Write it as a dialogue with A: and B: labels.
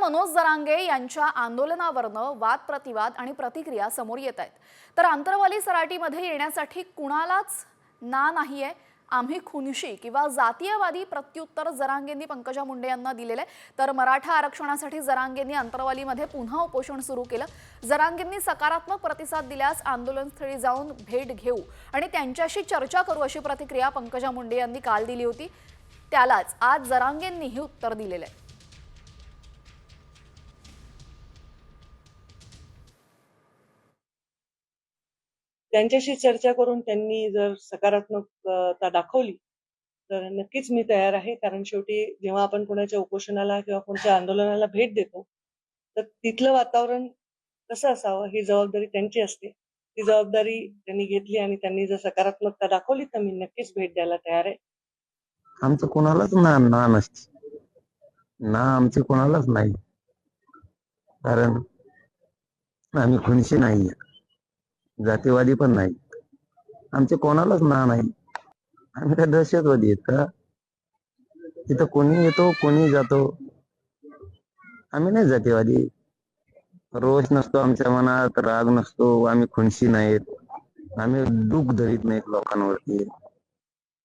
A: मनोज जरांगे यांच्या आंदोलनावरनं वाद प्रतिवाद आणि प्रतिक्रिया समोर येत आहेत। तर आंतरवाली सराटीमध्ये येण्यासाठी कुणालाच ना नाहीये। आम्ही खुनशी किंवा जातीयवादी प्रत्युत्तर जरांगेंनी पंकजा मुंडे यांना दिलेले। तर मराठा आरक्षणासाठी जरांगेंनी आंतरवालीमध्ये पुन्हा उपोषण सुरू केलं। जरांगेंनी सकारात्मक प्रतिसाद दिल्यास आंदोलनस्थळी जाऊन भेट घेऊ आणि त्यांच्याशी चर्चा करू अशी प्रतिक्रिया पंकजा मुंडे यांनी काल दिली होती। त्यालाच आज जरांगेंनीही उत्तर दिलेले आहे।
B: त्यांच्याशी चर्चा करून त्यांनी जर सकारात्मकता दाखवली तर नक्कीच मी तयार आहे। कारण शेवटी जेव्हा आपण कोणाच्या उपोषणाला किंवा कोणत्या आंदोलनाला भेट देतो तर तिथलं वातावरण कसं असावं ही जबाबदारी त्यांची असते। ती जबाबदारी त्यांनी घेतली आणि त्यांनी जर सकारात्मकता दाखवली तर मी नक्कीच भेट द्यायला तयार आहे।
C: आमचं कोणालाच ना नसते, ना आमची कोणालाच नाही, कारण आम्ही खुनशी नाही, जातीवादी पण नाही, आमचे कोणालाच ना नाही। आम्ही काय दहशतवादी आहेत का? तिथं कोणी येतो कोणी जातो, आम्ही नाही जातीवादी। रोष नसतो आमच्या मनात, राग नसतो, आम्ही खुनशी नाहीत, आम्ही दुःख धरीत नाहीत लोकांवरती।